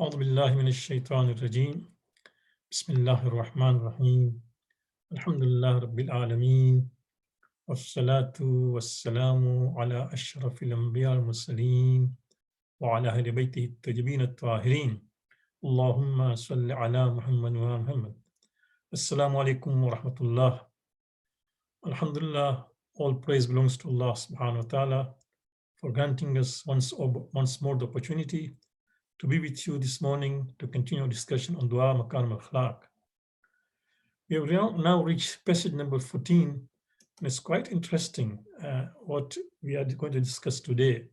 أعوذ بالله من الشيطان الرجيم بسم الله الرحمن الرحيم الحمد لله رب العالمين والصلاة والسلام على أشرف الأنبياء المرسلين وعلى أهل بيته الطيبين الطاهرين اللهم صل على محمد وعلى محمد السلام عليكم ورحمة الله. Alhamdulillah, all praise belongs to Allah subhanahu wa ta'ala for granting us once more the opportunity to be with you this morning to continue our discussion on Dua Makarim Akhlaq. We have now reached passage number 14, and it's quite interesting what we are going to discuss today.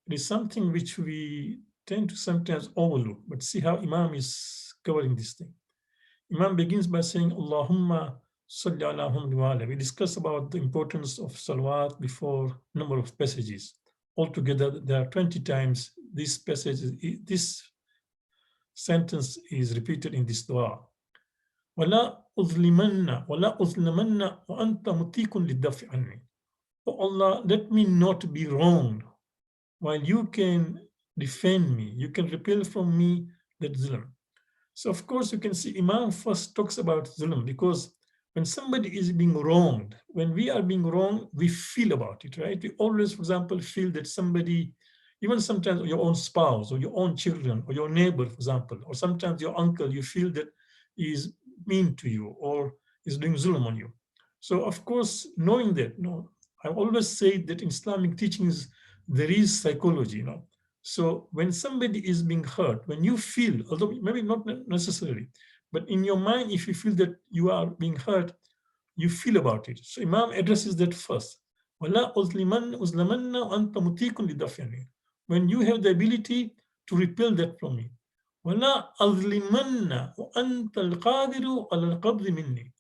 It is something which we tend to sometimes overlook, but see how Imam is covering this thing. Imam begins by saying, Allahumma salli ala Muhammad wa ala. We discussed about the importance of salawat before a number of passages. Altogether, there are 20 times this passage, this sentence is repeated in this dua. وَلَا أُظْلِمَنَّ وَلَا أُظْلِمَنَّ وَأَنْتَ مُتِيكٌ لِلدَّفْعِ عَنِّي. Oh Allah, let me not be wronged while you can defend me, you can repel from me that zulm. So of course you can see Imam first talks about zulm because when somebody is being wronged, when we are being wronged, we feel about it, right? We always, for example, feel that somebody, even sometimes your own spouse or your own children or your neighbor, for example, or sometimes your uncle, you feel that he is mean to you or is doing zulm on you. So of course, knowing that, I always say that in Islamic teachings, there is psychology, So when somebody is being hurt, when you feel, although maybe not necessarily, but in your mind, if you feel that you are being hurt, you feel about it. So Imam addresses that first. وَلَا أُظْلَمَنَّ وَأَنْتَ مُتِيكٌ لِدَفْعِهِ. When you have the ability to repel that from me. وَلَا أَظْلِمَنَّ وَأَنْتَ الْقَادِرُ عَلَى الْقَبْضِ مِنِّي.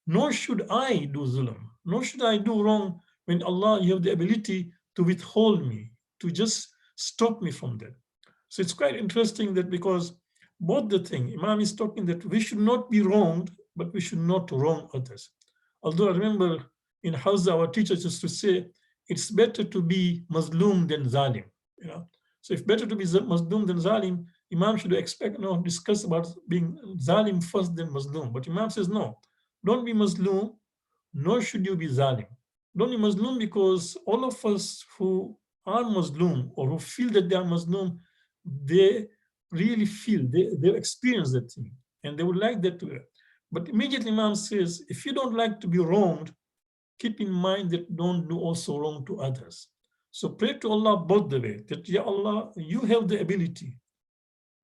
Nor should I do zulm, nor should I do wrong when Allah, you have the ability to withhold me, to just stop me from that. So it's quite interesting that because both the thing, Imam is talking that we should not be wronged, but we should not wrong others. Although I remember in Hausa, our teachers used to say, it's better to be Mazlum than Zalim. So if better to be Mazlum than Zalim, Imam should discuss about being Zalim first than Mazlum. But Imam says, no, don't be Mazlum, nor should you be Zalim. Don't be Mazlum because all of us who are Muslim or who feel that they are Muslim, they really feel, they experience that thing and they would like that to happen. But immediately Imam says, if you don't like to be wronged, keep in mind that don't do also wrong to others. So pray to Allah both the way, that Ya Allah, you have the ability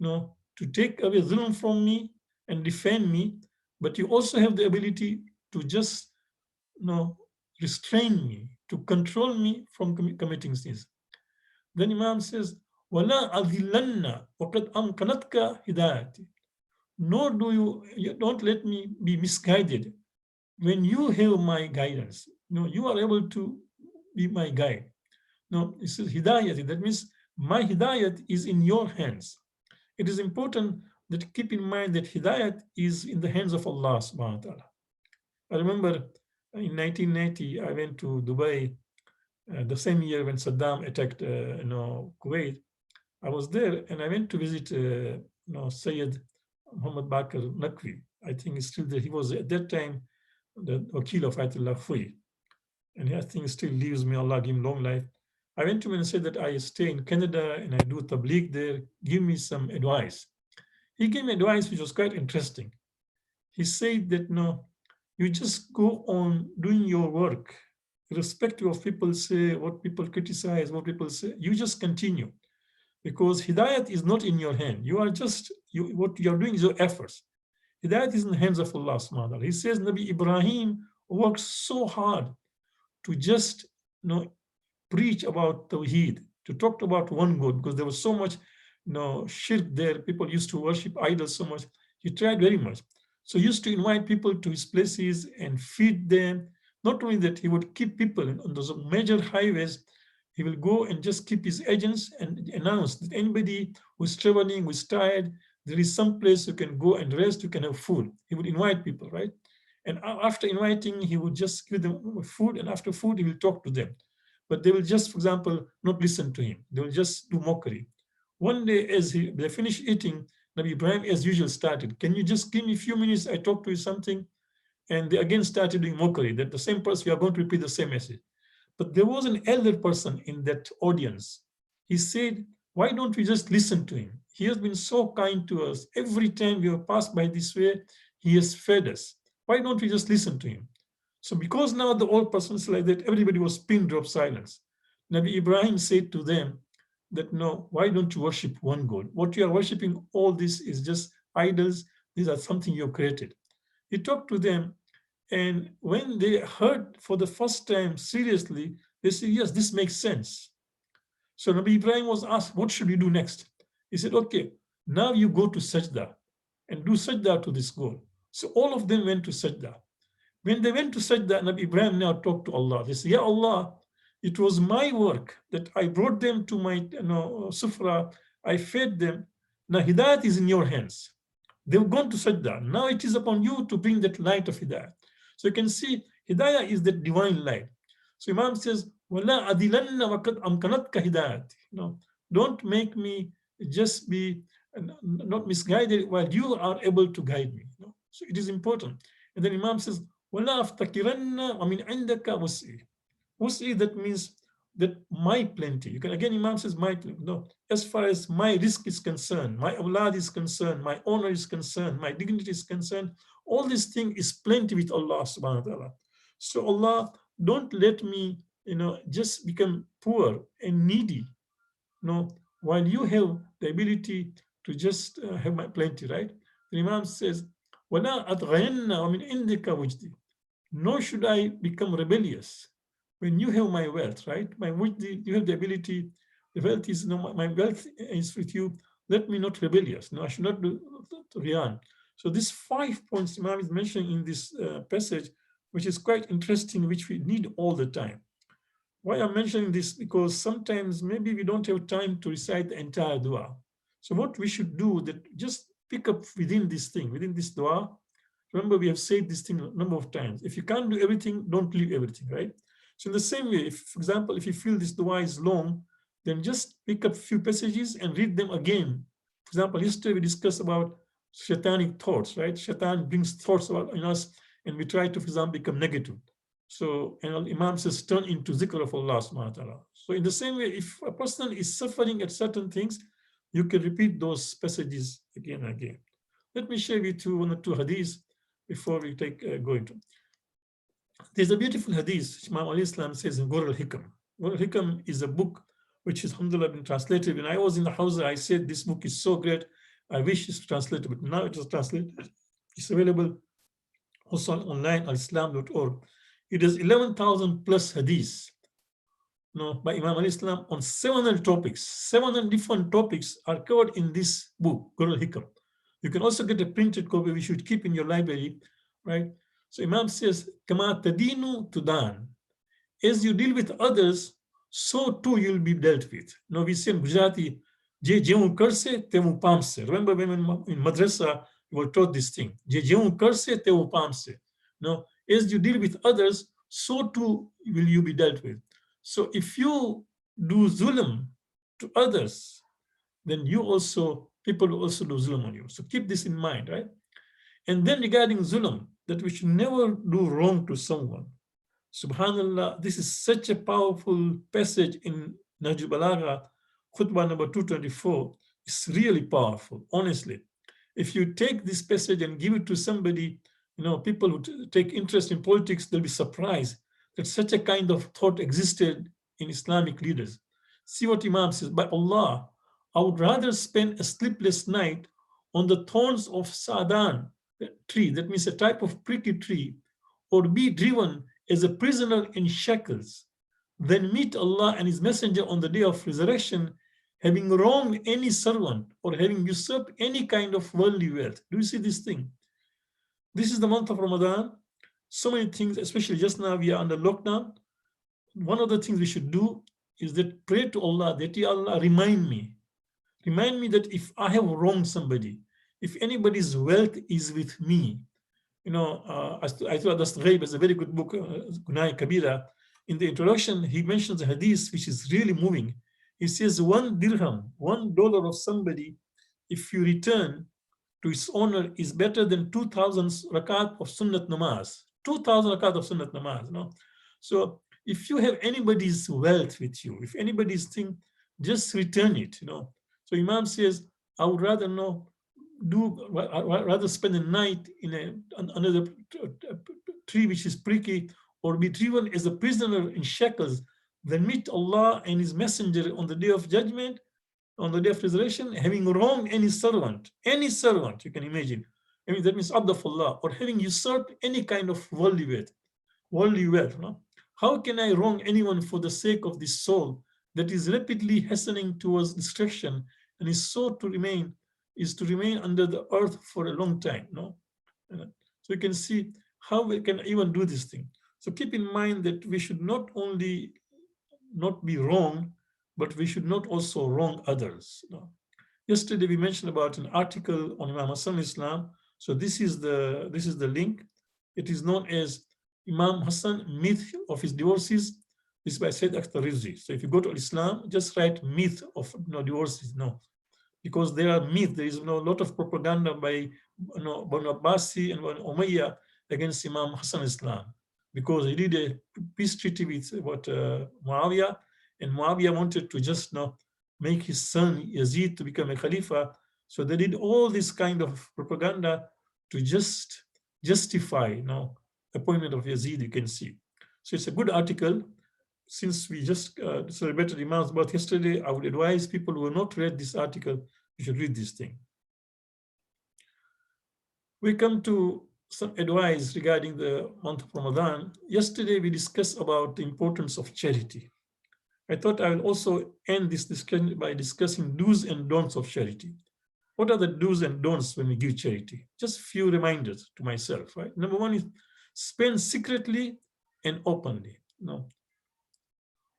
to take away zulm from me and defend me, but you also have the ability to just restrain me, to control me from committing sins. Then Imam says, وَلَا أَذِلَّنَّ وَقَدْ أَمْكَنَتْكَ هِدَايَتِي. Nor do you don't let me be misguided when you have my guidance. You are able to be my guide. No, it says hidayat. That means my hidayat is in your hands. It is important that keep in mind that hidayat is in the hands of Allah subhanahu wa ta'ala. I remember in 1990, I went to Dubai the same year when Saddam attacked Kuwait. I was there and I went to visit Sayyid Muhammad Bakr Naqvi. I think he's still there. He was at that time the Wakil of Ayatollah Fui. And I think he still lives, may Allah give him long life. I went to him and said that I stay in Canada and I do tabligh there. Give me some advice. He gave me advice which was quite interesting. He said that you just go on doing your work, irrespective of people say, what people criticize, what people say, you just continue. Because hidayat is not in your hand. You are just, what you are doing is your efforts. Hidayat is in the hands of Allah subhanahu wa ta'ala. He says Nabi Ibrahim worked so hard to just preach about Tawheed, to talk about one God, because there was so much shirk there. People used to worship idols so much. He tried very much. So he used to invite people to his places and feed them. Not only that, he would keep people on those major highways. He will go and just keep his agents and announce that anybody who's traveling, who's tired, there is some place you can go and rest, you can have food. He would invite people, right? And after inviting, he would just give them food, and after food, he will talk to them. But they will just, for example, not listen to him. They will just do mockery. One day, as they finished eating, Nabi Ibrahim, as usual, started, "Can you just give me a few minutes? I talk to you something." And they again started doing mockery, that the same person, we are going to repeat the same message. But there was an elder person in that audience. He said, "Why don't we just listen to him? He has been so kind to us. Every time we have passed by this way, he has fed us. Why don't we just listen to him?" So because now the old person is like that, everybody was pin drop silence. Nabi Ibrahim said to them that, "No, why don't you worship one God? What you are worshiping, all this is just idols. These are something you created." He talked to them, and when they heard for the first time seriously, they said, "Yes, this makes sense." So Nabi Ibrahim was asked, "What should we do next?" He said, "Okay, now you go to sajda and do sajda to this God." So all of them went to sajda. When they went to sajda, Nabi Ibrahim now talked to Allah. They said, "Ya Allah, it was my work that I brought them to my sufra, I fed them. Now hidayat is in your hands. They've gone to sajda. Now it is upon you to bring that light of hidayah." So you can see hidayah is that divine light. So Imam says, "Wala adilanna waqad amkanatka hidayat." Don't make me just be not misguided while you are able to guide me. So it is important. And then Imam says, "Wala aftakiranna wa min indaka wus'i." Wus'i, that means that my plenty. You can again, Imam says my plenty. No, as far as my risk is concerned, my awlad is concerned, my honor is concerned, my dignity is concerned, all this thing is plenty with Allah subhanahu wa ta'ala. So Allah, don't let me, just become poor and needy, while you have the ability to just have my plenty, right? The Imam says, وَلَا أَتْغَيَنَّ وَمِنْ عِنْدِكَ وُجْدِي. Nor should I become rebellious when you have my wealth, right? My wujdi, you have the ability, the wealth is, my wealth is with you. Let me not rebellious. No, I should not do riyan. So these 5 points Imam is mentioning in this passage, which is quite interesting, which we need all the time. Why I'm mentioning this? Because sometimes maybe we don't have time to recite the entire dua. So what we should do, that just pick up within this thing, within this dua. Remember, we have said this thing a number of times. If you can't do everything, don't leave everything, right? So in the same way, if, for example, if you feel this dua is long, then just pick up a few passages and read them again. For example, yesterday we discussed about shaitanic thoughts, right? Shaitan brings thoughts about in us, and we try to, for example, become negative. So, and Imam says, turn into zikr of Allah subhanahu wa ta'ala. So in the same way, if a person is suffering at certain things, you can repeat those passages again and again. Let me share with you one or two hadiths before we go into. There's a beautiful hadith, Imam al-Islam says in Gur al-Hikam. Gur al-Hikam is a book which is, alhamdulillah, been translated. When I was in the house, I said, this book is so great, I wish it's translated, but now it is translated. It's available also online, alislam.org. It is 11,000 plus hadiths by Imam al-Islam on 700 topics. 700 different topics are covered in this book, Gur al-Hikam. You can also get a printed copy, which you should keep in your library, right? So Imam says, Kama tadinu tudan. As you deal with others, so too you'll be dealt with. We say in Gujarati, Je jeun karse temu pamse. Remember when in madrasa, we were taught this thing. Je jeun karse temu pamse. As you deal with others, so too will you be dealt with. So if you do zulm to others, then people will also do zulm on you. So keep this in mind, right? And then regarding zulm, that we should never do wrong to someone. Subhanallah, this is such a powerful passage in Nahj Balagha, khutbah number 224. It's really powerful, honestly. If you take this passage and give it to somebody, people who take interest in politics, they'll be surprised that such a kind of thought existed in Islamic leaders. See what Imam says, by Allah, I would rather spend a sleepless night on the thorns of Sa'dan tree, that means a type of prickly tree, or be driven as a prisoner in shackles, than meet Allah and His Messenger on the day of resurrection, having wronged any servant or having usurped any kind of worldly wealth. Do you see this thing? This is the month of Ramadan. So many things, especially just now we are under lockdown. One of the things we should do is that pray to Allah that, Ya Allah, remind me that if I have wronged somebody, if anybody's wealth is with me, I thought that's Ghaib is a very good book, Gunai Kabira. In the introduction, he mentions a hadith which is really moving. He says 1 dirham, $1 of somebody, if you return to its owner, is better than 2,000 rakat of sunnat namaz. 2,000 rakat of sunnat namaz. No? So if you have anybody's wealth with you, if anybody's thing, just return it. So Imam says, I would rather rather spend a night in under the tree which is pricky, or be driven as a prisoner in shackles, than meet Allah and His Messenger on the day of judgment, on the day of resurrection, having wronged any servant you can imagine. I mean, that means abd of Allah, or having usurped any kind of worldly wealth. No? How can I wrong anyone for the sake of this soul that is rapidly hastening towards destruction and is to remain under the earth for a long time? No? So you can see how we can even do this thing. So keep in mind that we should not only not be wrong, but we should not also wrong others. Yesterday we mentioned about an article on Imam Hassan Islam. So this is the link. It is known as Imam Hassan Myth of His Divorces. This is by Sayyid Akhtar Rizvi. So if you go to Islam, just write myth of divorces. No, because there are myths. There is a lot of propaganda by Banu Abbasi and Banu Umayyah against Imam Hassan Islam, because he did a peace treaty with Muawiyah, and Muawiyah wanted to just make his son Yazid to become a Khalifa. So they did all this kind of propaganda to just justify appointment of Yazid, you can see. So it's a good article. Since we just celebrated Imam's birth yesterday, I would advise people who have not read this article, you should read this thing. We come to some advice regarding the month of Ramadan. Yesterday, we discussed about the importance of charity. I thought I will also end this discussion by discussing do's and don'ts of charity. What are the do's and don'ts when we give charity? Just a few reminders to myself, right? Number one is spend secretly and openly.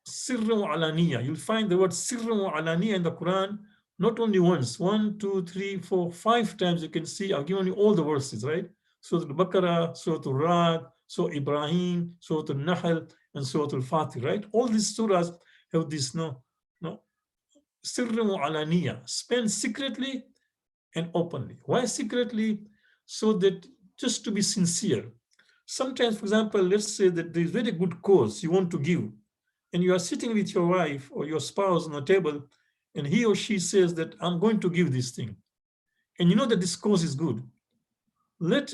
Sirran wa alaniya. You'll find the word sirran wa alaniya in the Quran not only once, 1, 2, 3, 4, 5 times. You can see I've given you all the verses, right? Surah Al-Baqarah, Surah Al-Ra'd, Surah Ibrahim, Surah Al-Nahl, and Surah Al-Fatih, right? All these surahs have this sirran wa alaniya. Spend secretly and openly. Why secretly? So that just to be sincere. Sometimes, for example, let's say that there is very good cause you want to give, and you are sitting with your wife or your spouse on a table, and he or she says that I'm going to give this thing, and you know that this cause is good. Let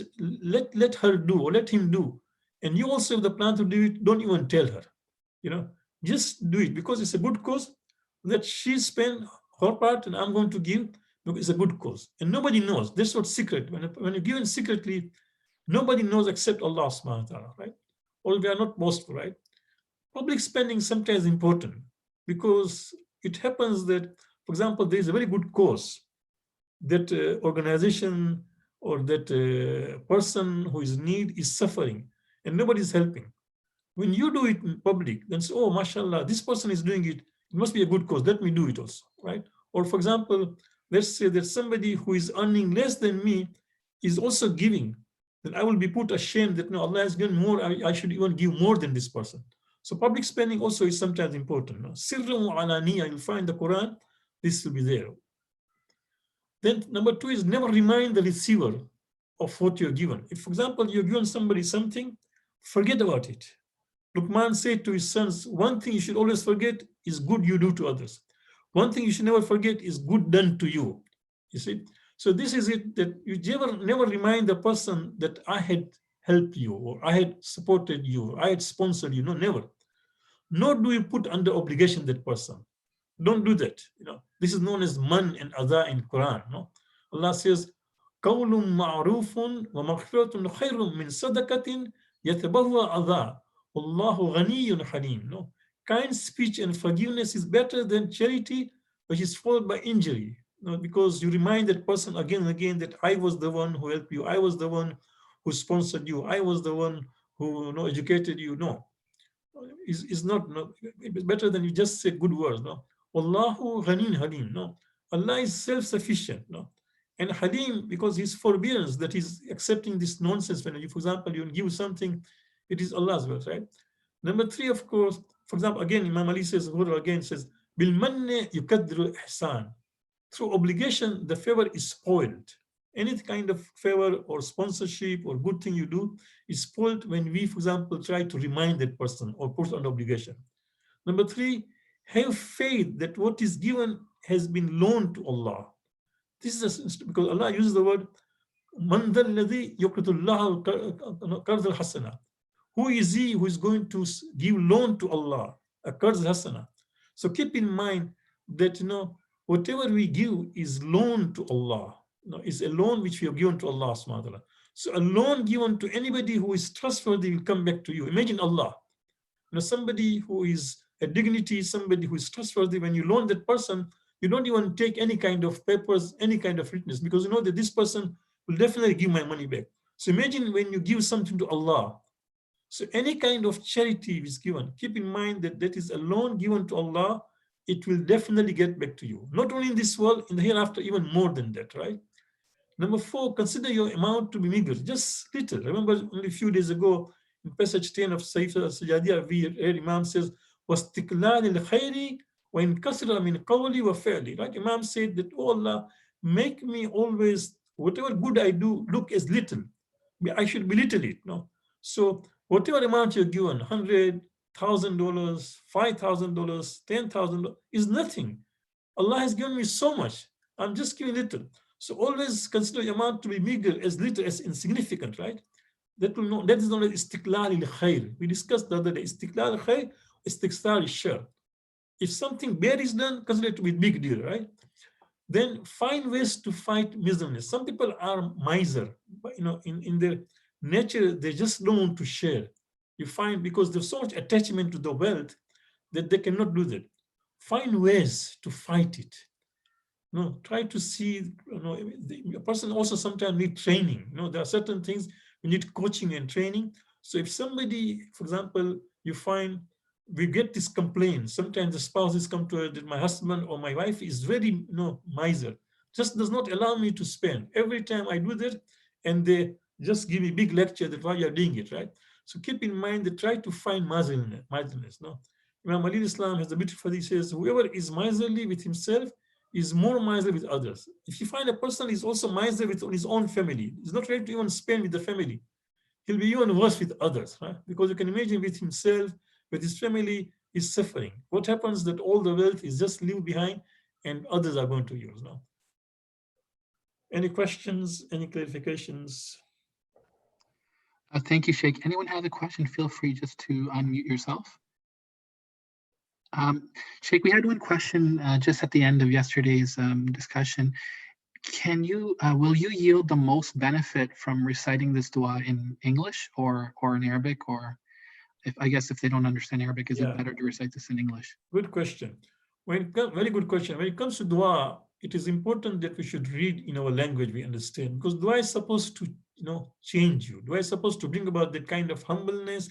her do, or let him do, and you also have the plan to do it. Don't even tell her, just do it because it's a good cause. Let she spend her part, and I'm going to give because it's a good cause, and nobody knows. That's what secret. When you give it secretly, nobody knows except Allah subhanahu wa ta'ala, right? Or we are not boastful, right? Public spending sometimes important because it happens that, for example, there is a very good cause that organization or that person who is in need is suffering and nobody is helping. When you do it in public, then say, oh, mashallah, this person is doing it. It must be a good cause. Let me do it also, right? Or for example, let's say that somebody who is earning less than me is also giving. Then I will be put ashamed that no, Allah has given more. I should even give more than this person. So public spending also is sometimes important. Sirrun wa alaniya, you'll find the Quran, this will be there. Then number two is never remind the receiver of what you're given. If, for example, you're given somebody something, forget about it. Luqman said to his sons, one thing you should always forget is good you do to others. One thing you should never forget is good done to you. You see? So this is it, that you never remind the person that I had helped you, or I had supported you, or I had sponsored you. No, never. Nor do you put under obligation that person. Don't do that. This is known as man and adha in Quran. Allah says, قَوْلٌ مَعْرُوفٌ وَمَغْفِرَةٌ خَيْرٌ مِّن صَدَقَةٍ يَتَبَوَّأُ عَذَا وَاللَّهُ غَنِيٌّ حَلِيمٌ. Kind speech and forgiveness is better than charity, which is followed by injury. Because you remind that person again and again that I was the one who helped you, I was the one who sponsored you, I was the one who educated you. No, it's not. It's better than you just say good words. No, Allahu Ghanin Halim. No, Allah is self-sufficient. No, and Halim because His forbearance, that He's accepting this nonsense. When you, for example, you give something, it is Allah's will, right? Number three, of course, for example, again, Imam Ali says, again says, بالمن يكدر الإحسان. Through obligation, the favor is spoiled. Any kind of favor or sponsorship or good thing you do is spoiled when we, for example, try to remind that person or put on obligation. Number three, have faith that what is given has been loaned to Allah. This is because Allah uses the word Man dhal ladhi yuqridullah qarz al-hasana. Who is he who is going to give loan to Allah, a qarz al-hasana? So keep in mind that whatever we give is loan to Allah. Is a loan which we have given to Allah subhanahu wa ta'ala. So a loan given to anybody who is trustworthy will come back to you. Imagine Allah. Somebody who is a dignity, somebody who is trustworthy, when you loan that person, you don't even take any kind of papers, any kind of witness, because you know that this person will definitely give my money back. So imagine when you give something to Allah. So any kind of charity is given, keep in mind that that is a loan given to Allah. It will definitely get back to you. Not only in this world, in the hereafter, even more than that, right? Number four, consider your amount to be meager, just little. Remember only a few days ago, in passage 10 of Sayyid Sajadiyah, we heard Imam says, وَاسْتِقْلَالِ الْخَيْرِ وَإِنْ كَسْرَ مِنْ قَوْلِ وَفَعْلِ. Right? Imam said that, oh Allah, make me always, whatever good I do, look as little. I should belittle it. No? So whatever amount you're given, $100,000, $5,000, $10,000 is nothing. Allah has given me so much. I'm just giving little. So always consider the amount to be meager, as little as insignificant, right? That is known as istiqlal al-khair. We discussed the other day, istiqlal al-khair, istiqsar al-shar. If something bad is done, consider it to be a big deal, right? Then find ways to fight miserliness. Some people are miser, but in their nature, they just don't want to share. You find because there's so much attachment to the wealth that they cannot do that. Find ways to fight it. No, try to see, a person also sometimes needs training. There are certain things you need coaching and training. So if somebody, for example, you find we get this complaint, sometimes the spouses come to her that my husband or my wife is very, miser, just does not allow me to spend. Every time I do that, and they just give me a big lecture that why you're doing it, right? So keep in mind that try to find miserliness. No, Imam Ali Islam has a beautiful, he says, whoever is miserly with himself is more miserly with others. If you find a person is also miserly with his own family, he's not ready to even spend with the family, he'll be even worse with others, right? Because you can imagine with himself, with his family, he's suffering. What happens that all the wealth is just leave behind and others are going to use now. Any questions, any clarifications? Thank you, Sheikh. Anyone has a question, feel free just to unmute yourself. Sheikh, we had one question just at the end of yesterday's discussion. Will you yield the most benefit from reciting this dua in English or in Arabic? Or I guess if they don't understand Arabic, is it better to recite this in English? Good question. Very good question. When it comes to dua, it is important that we should read in our language we understand, because dua is supposed to change you. Dua is supposed to bring about that kind of humbleness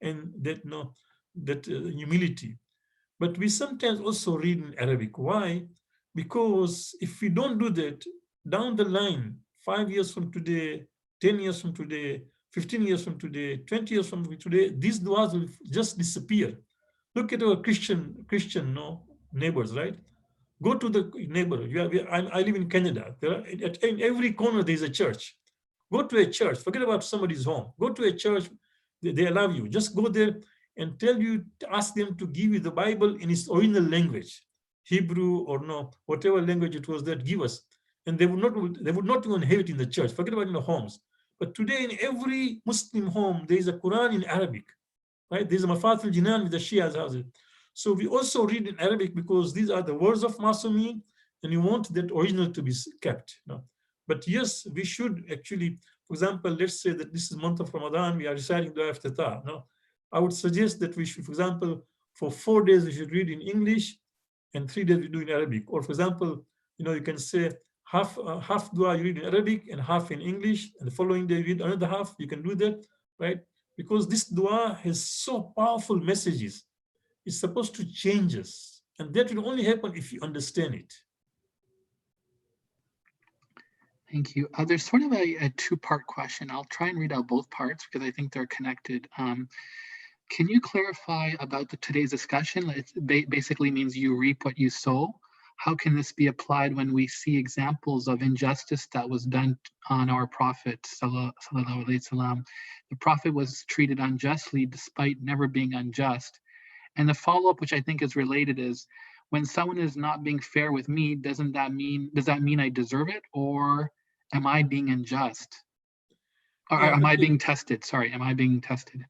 and that humility. But we sometimes also read in Arabic. Why? Because if we don't do that, down the line, 5 years from today, 10 years from today, 15 years from today, 20 years from today, these duas will just disappear. Look at our Christian neighbors, right? Go to the neighbor. I live in Canada. In every corner, there's a church. Go to a church. Forget about somebody's home. Go to a church. They allow you. Just go there and ask them to give you the Bible in its original language, Hebrew or whatever language it was that give us. And they would not even have it in the church. Forget about in the homes. But today in every Muslim home, there is a Quran in Arabic, right? There's a Mafath al-Jinan with the Shias has it. So we also read in Arabic because these are the words of Masumi, and you want that original to be kept. But yes, we should actually, for example, let's say that this is month of Ramadan, we are reciting Dua Iftitah. I would suggest that we should, for example, for 4 days we should read in English and 3 days we do in Arabic. Or for example, you can say half dua you read in Arabic and half in English, and the following day you read another half. You can do that, right? Because this dua has so powerful messages. It's supposed to change us, and that will only happen if you understand it. Thank you. There's sort of a two-part question. I'll try and read out both parts because I think they're connected. Can you clarify about today's discussion? It basically means you reap what you sow. How can this be applied when we see examples of injustice that was done on our Prophet, sallallahu alaihi wasallam? The Prophet was treated unjustly despite never being unjust. And the follow-up, which I think is related, is when someone is not being fair with me, does that mean I deserve it, or am I being unjust? Or Yeah, am I being tested? Sorry, am I being tested?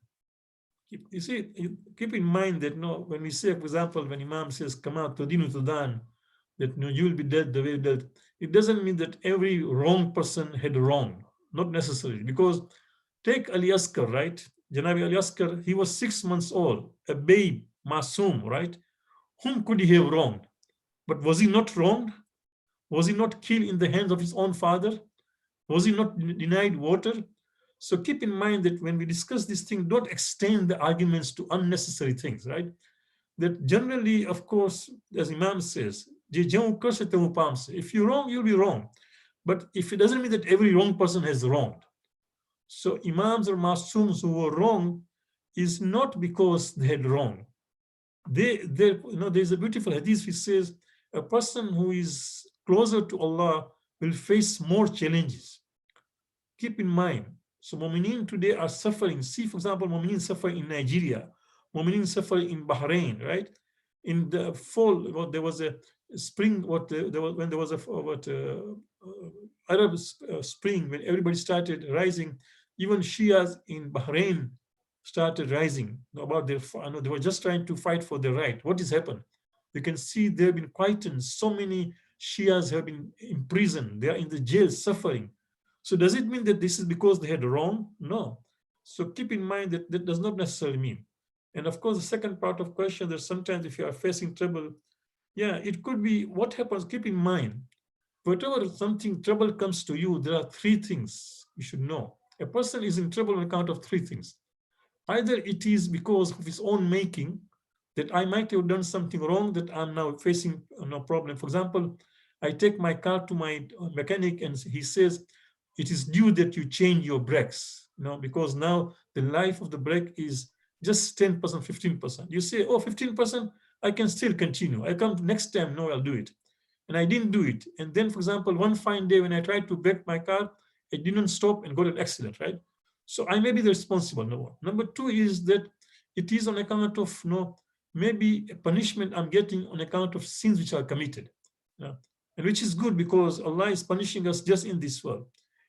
you see, keep in mind that when we say, for example, when Imam says, "Kama tudinu tudan," that you will be dead the way you dead, it doesn't mean that every wrong person had wrong, not necessarily. Because take Ali Askar, right? Janabi Ali Askar, he was 6 months old, a babe, Masoom, right? Whom could he have wronged? But was he not wronged? Was he not killed in the hands of his own father? Was he not denied water? So keep in mind that when we discuss this thing, don't extend the arguments to unnecessary things, right? That generally, of course, as Imam says, if you're wrong, you'll be wrong. But if it doesn't mean that every wrong person has wronged. So Imams or Masums who were wrong is not because they had wrong. There's a beautiful hadith which says a person who is closer to Allah will face more challenges. Keep in mind, so Mu'mineen today are suffering. See, for example, Mu'mineen suffer in Nigeria, Mu'mineen suffer in Bahrain, right? In the fall, there was a spring, when there was a Arab spring, when everybody started rising, even Shias in Bahrain started rising about their, they were just trying to fight for their right. What has happened? You can see they've been quietened. So many Shias have been imprisoned. They are in the jail suffering. So does it mean that this is because they had wrong? No. So keep in mind that that does not necessarily mean. And of course, the second part of question that sometimes if you are facing trouble, yeah, it could be what happens. Keep in mind, whatever something trouble comes to you, there are three things you should know. A person is in trouble on account of three things. Either it is because of his own making, that I might have done something wrong that I'm now facing no problem. For example, I take my car to my mechanic and he says, it is due that you change your brakes, because now the life of the brake is just 10%, 15%. You say, oh, 15%, I can still continue. I come next time, no, I'll do it. And I didn't do it. And then, for example, one fine day when I tried to brake my car, it didn't stop and got an accident, right? So I may be the responsible, number one. Number two is that it is on account of maybe a punishment I'm getting on account of sins which are committed. And which is good because Allah is punishing us just in this world.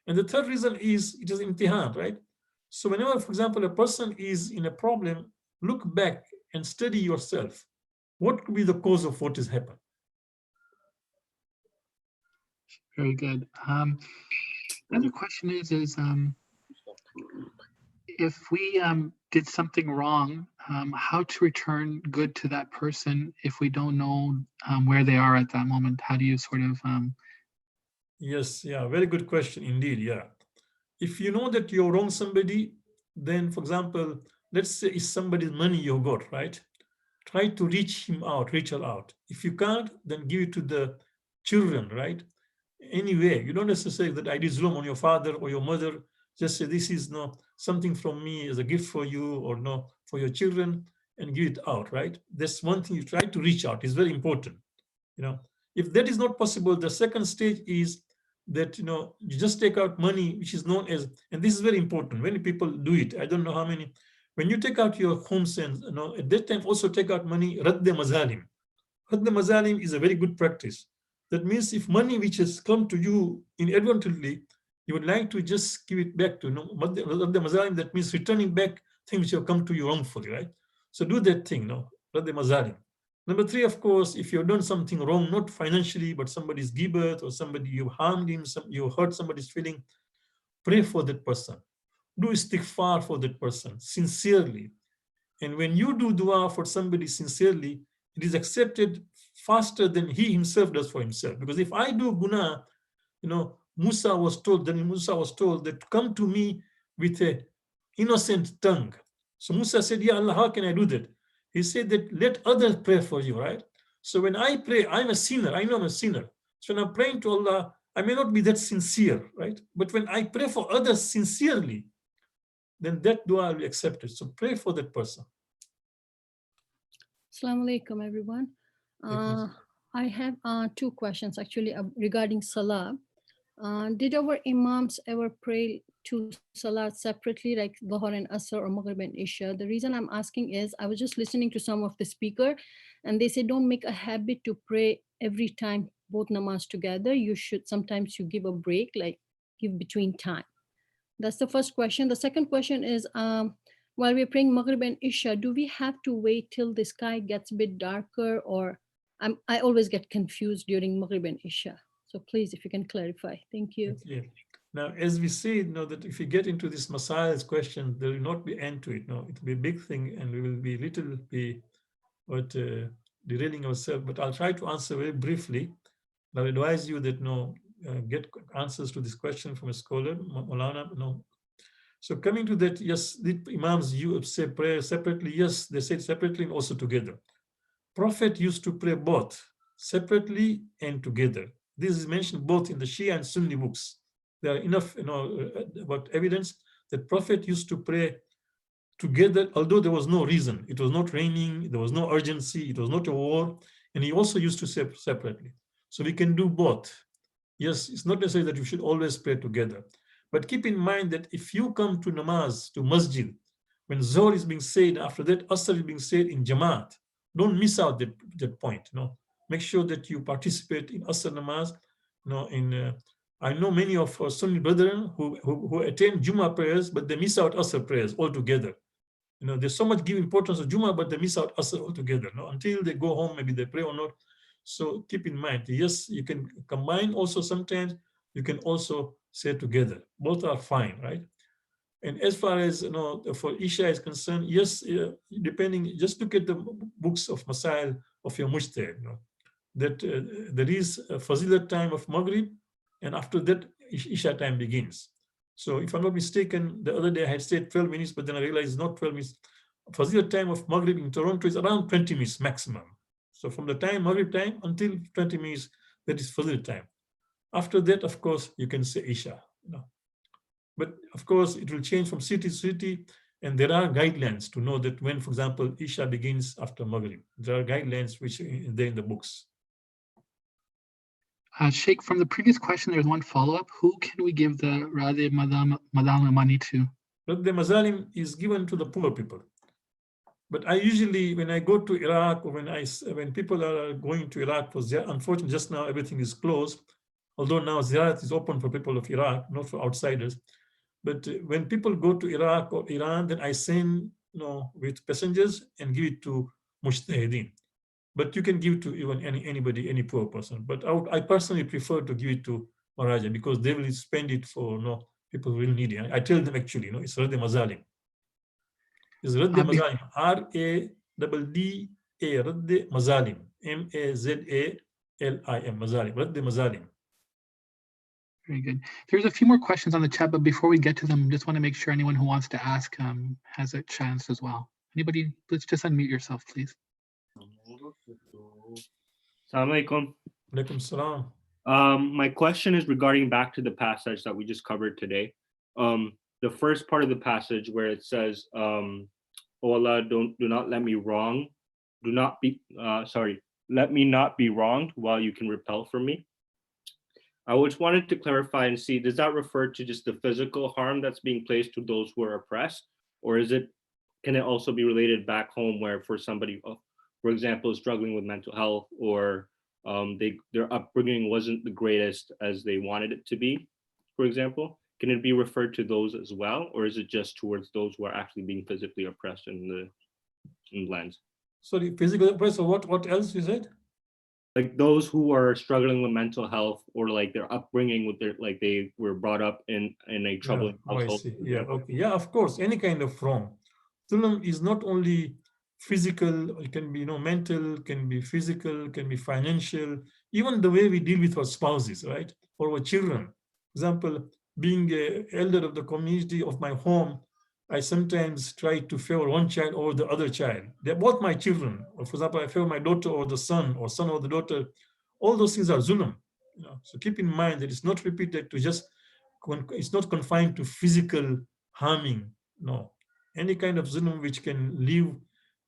And the third reason is it is imtihan, right? So whenever, for example, a person is in a problem, look back and study yourself. What could be the cause of what has happened? Very good. Another question is if we did something wrong, how to return good to that person if we don't know where they are at that moment? How do you sort of Yes, yeah, very good question indeed. Yeah. If you know that you wrong somebody, then, for example, let's say it's somebody's money you got, right? Try to reach him out, reach her out. If you can't, then give it to the children, right? Anyway, you don't necessarily say that I did zulm on your father or your mother. Just say this is something from me as a gift for you or for your children, and give it out, right? That's one thing you try to reach out. It's very important. If that is not possible, the second stage is that you just take out money, which is known as, and this is very important. Many people do it. I don't know how many. When you take out your home sense, at that time also take out money, radd mazalim. Radd mazalim is a very good practice. That means if money which has come to you inadvertently, you would like to just give it back to radd mazalim. That means returning back things which have come to you wrongfully, right? So do that thing, radd mazalim. Number three, of course, if you've done something wrong, not financially, but somebody's gibbet or somebody you harmed him, you hurt somebody's feeling, pray for that person. Do istighfar for that person sincerely. And when you do dua for somebody sincerely, it is accepted faster than he himself does for himself. Because if I do guna, Musa was told that come to me with a innocent tongue. So Musa said, yeah, Allah, how can I do that? He said that let others pray for you, right? So when I pray, I'm a sinner. I know I'm a sinner. So when I'm praying to Allah, I may not be that sincere, right? But when I pray for others sincerely, then that dua will be accepted. So pray for that person. Assalamu alaikum, everyone. Alaikum Uh, I have two questions actually regarding Salah. Did our Imams ever pray two Salat separately, like Dhuhr and Asr or Maghrib and Isha? The reason I'm asking is I was just listening to some of the speaker and they say don't make a habit to pray every time both namaz together. You should sometimes you give a break, like give between time. That's the first question. The second question is while we're praying Maghrib and Isha, do we have to wait till the sky gets a bit darker, or I always get confused during Maghrib and Isha. So please, if you can clarify. Thank you. Okay. Now, as we say, that if we get into this Messiah's question, there will not be end to it. No, it will be a big thing, and we will be but derailing ourselves. But I'll try to answer very briefly. I'll advise you that get answers to this question from a scholar, Maulana. No. So coming to that, yes, the Imams you say prayer separately. Yes, they said separately and also together. Prophet used to pray both separately and together. This is mentioned both in the Shia and Sunni books. There are enough, about evidence that Prophet used to pray together, although there was no reason. It was not raining, there was no urgency, it was not a war, and he also used to say separately. So we can do both. Yes, it's not necessary that you should always pray together. But keep in mind that if you come to namaz, to masjid, when Zohar is being said, after that Asr is being said in Jamaat, don't miss out that point. Make sure that you participate in Asr namaz. I know many of our Sunni brethren who attend Jummah prayers, but they miss out Asr prayers altogether. There's so much give importance of Jummah, but they miss out Asr altogether. Until they go home, maybe they pray or not. So keep in mind, yes, you can combine also sometimes, you can also say together. Both are fine, right? And as far as, for Isha is concerned, yes, depending, just look at the books of Masail of your Mujtahid, that there is a Fazilat time of Maghrib, and after that, Isha time begins. So if I'm not mistaken, the other day I had said 12 minutes, but then I realized it's not 12 minutes. Fazilat time of Maghrib in Toronto is around 20 minutes maximum. So from the time Maghrib time until 20 minutes, that is Fajr time. After that, of course, you can say Isha. But of course, it will change from city to city, and there are guidelines to know that when, for example, Isha begins after Maghrib. There are guidelines which are there in the books. Sheikh, from the previous question, there's one follow-up. Who can we give the Rade Madal money to? But the mazalim is given to the poor people. But I usually, when I go to Iraq, or when people are going to Iraq for Ziyarat, unfortunately, just now everything is closed, although now Ziyarat is open for people of Iraq, not for outsiders. But when people go to Iraq or Iran, then I send, with passengers and give it to Mujtahideen. But you can give to even anybody, any poor person. But I personally prefer to give it to Maraja because they will spend it for people who really need it. I tell them actually, it's Radde Mazalim. It's Radde Mazalim, R-A-D-D-A, Radde Mazalim, M-A-Z-A-L-I-M, Mazalim, Radde Mazalim. Very good. There's a few more questions on the chat, but before we get to them, just want to make sure anyone who wants to ask has a chance as well. Anybody, let's just unmute yourself, please. Assalamu alaikum. Alaikum salam. My question is regarding back to the passage that we just covered today. The first part of the passage where it says, "Oh Allah, do not let me wrong, let me not be wronged while you can repel from me." I just wanted to clarify and see, does that refer to just the physical harm that's being placed to those who are oppressed, or can it also be related back home where for somebody, for example, struggling with mental health, or their upbringing wasn't the greatest as they wanted it to be, for example? Can it be referred to those as well, or is it just towards those who are actually being physically oppressed in the lands? Sorry, physical oppressed. So what else you said? Like those who are struggling with mental health, or like their upbringing with they were brought up in a troubling household. I see. Yeah, okay. Yeah, of course, any kind of wrong. Zulm is not only physical, it can be mental, can be physical, can be financial, even the way we deal with our spouses, right? Or our children. For example, being an elder of the community of my home, I sometimes try to favor one child over the other child. They're both my children. Or for example, I favor my daughter or the son, or son or the daughter. All those things are zulm. So keep in mind that it's not repeated to just, it's not confined to physical harming. No, any kind of zulm which can leave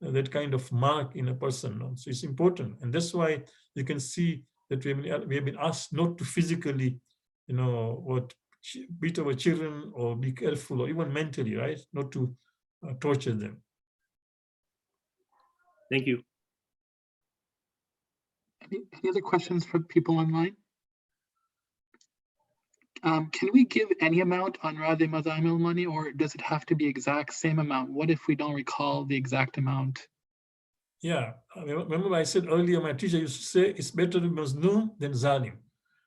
that kind of mark in a person. No? So it's important. And that's why you can see that we have been asked not to physically, beat our children or be careful or even mentally, right? Not to torture them. Thank you. Any other questions for people online? Can we give any amount on Rade Madamil money, or does it have to be exact same amount? What if we don't recall the exact amount? Yeah, remember I said earlier, my teacher used to say, it's better to be Mazloom than Zalim.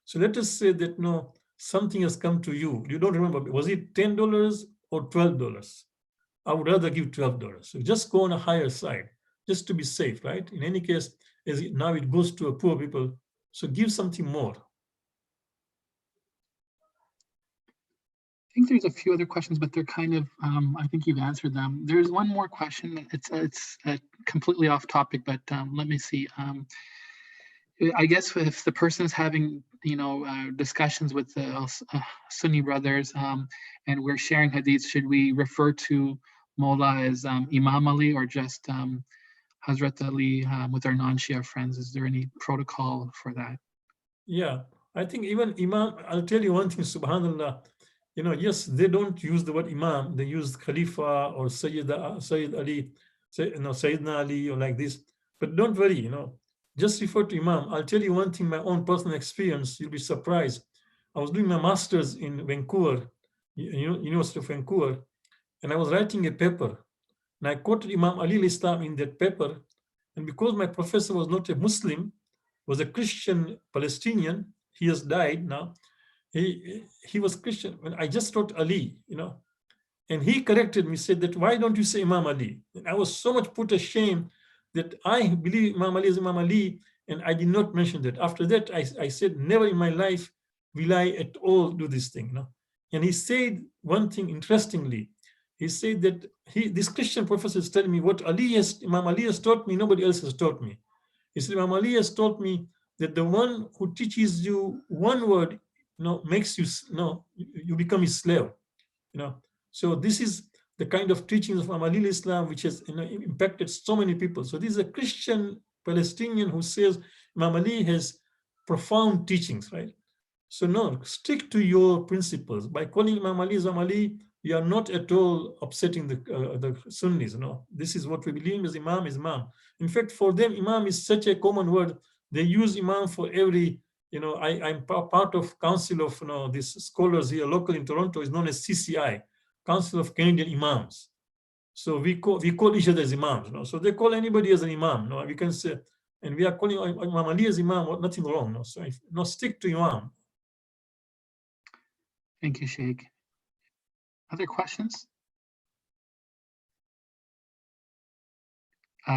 So let us say that something has come to you. You don't remember, was it $10 or $12? I would rather give $12. So just go on a higher side, just to be safe, right? In any case, now it goes to a poor people, so give something more. I think there's a few other questions, but they're kind of, I think you've answered them. There's one more question. It's completely off topic, but let me see. I guess if the person is having, discussions with the Sunni brothers and we're sharing hadiths, should we refer to Mullah as Imam Ali or just Hazrat Ali with our non-Shia friends? Is there any protocol for that? Yeah, I think even Imam, I'll tell you one thing, subhanAllah, yes, they don't use the word Imam, they use Khalifa or Sayyid Ali, Sayyidina Ali or like this. But don't worry, just refer to Imam. I'll tell you one thing, my own personal experience, you'll be surprised. I was doing my master's in Vancouver, University of Vancouver, and I was writing a paper. And I quoted Imam Ali al-Islam in that paper. And because my professor was not a Muslim, was a Christian Palestinian, he has died now, he was Christian. When I just wrote Ali, and he corrected me, said that, why don't you say Imam Ali? And I was so much put ashamed that I believe Imam Ali is Imam Ali, and I did not mention that. After that, I said, never in my life will I at all do this thing. And he said one thing interestingly. He said that this Christian professor is telling me what Imam Ali has taught me, nobody else has taught me. He said, Imam Ali has taught me that the one who teaches you one word, makes you, you become his slave. So this is the kind of teachings of Imam Ali al-Islam which has impacted so many people. So this is a Christian Palestinian who says Imam Ali has profound teachings, right? So no, stick to your principles. By calling Imam Ali, you are not at all upsetting the Sunnis. This is what we believe as Imam is Imam. In fact, for them, Imam is such a common word. They use Imam for every, I'm part of council of these scholars here, local in Toronto, is known as CCI, Council of Canadian Imams. So we call each other as Imams. So they call anybody as an Imam. We can say, and we are calling Imam Ali as Imam, nothing wrong. So stick to Imam. Thank you, Sheikh. Other questions?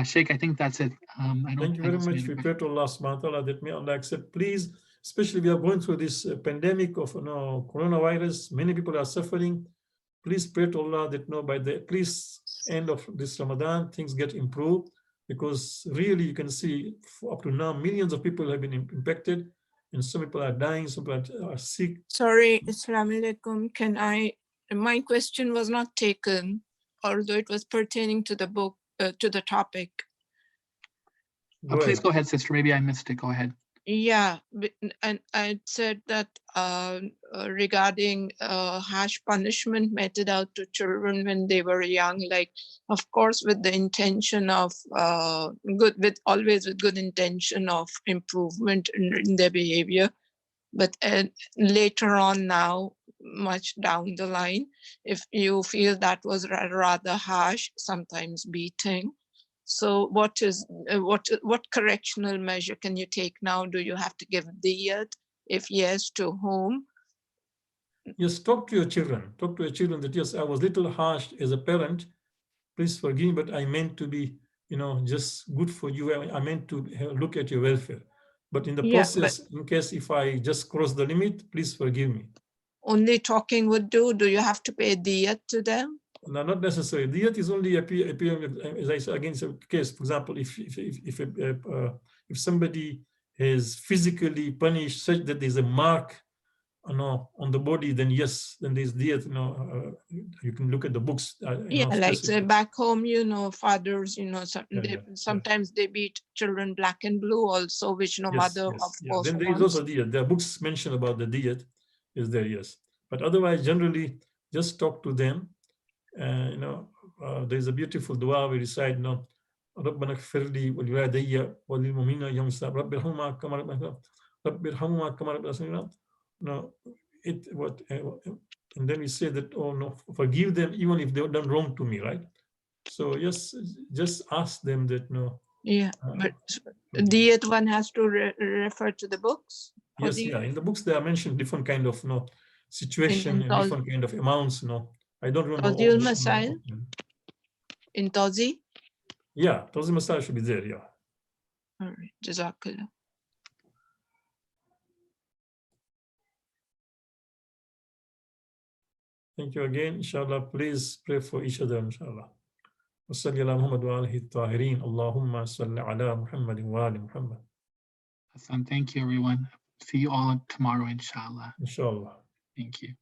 Sheikh, I think that's it. Thank you very much. We pray to Allah subhanahu wa ta'ala that may Allah accept. Please, especially we are going through this pandemic of coronavirus. Many people are suffering. Please pray to Allah that by the at least end of this Ramadan, things get improved, because really you can see up to now, millions of people have been impacted and some people are dying, some people are sick. Sorry, Assalamu alaikum. My question was not taken, although it was pertaining to the book, to the topic. Please go ahead, sister. Maybe I missed it. Go ahead. Yeah, and I said that regarding harsh punishment meted out to children when they were young, like, of course, with the intention of always with good intention of improvement in their behavior, but later on now, much down the line, if you feel that was rather harsh, sometimes beating. So what correctional measure can you take now? Do you have to give diyat? If yes, to whom? Yes, talk to your children. Talk to your children that, yes, I was a little harsh as a parent. Please forgive me, but I meant to be, just good for you. I meant to look at your welfare. But in the process, in case if I just cross the limit, please forgive me. Only talking would do? Do you have to pay diyat to them? No, not necessarily. Diyat is only appearing, as I said, against a case. For example, if somebody is physically punished such that there's a mark on the body, then yes, then there's diyat. You can look at the books. Yeah, like say back home, fathers, sometimes they beat children black and blue also, which no mother, of course, then there is wants. also diyat. There are books mentioned about the diyat, is there, yes. But otherwise, generally, just talk to them. There's a beautiful dua we recite, ربنا اغفر لي ولوالدي وللمؤمنين يوم الساعة رب ارحمهما كما ربياني and then we say that, oh no, forgive them even if they've done wrong to me, right? So yes, just ask them that, no. Yeah, but diyat one has to refer to the books. Yes, yeah. In the books they are mentioned different kind of situation and different kind of amounts. I don't remember. In Tazi? Yeah, Tazi Masail should be there. Yeah. All right, Jazakallah. Thank you again. Inshallah, please pray for each other. Inshallah. وصلي على محمد وآله الطاهرين اللهم صل على محمد وآل محمد. Hassan, thank you, everyone. See you all tomorrow, inshallah. Inshallah. Thank you.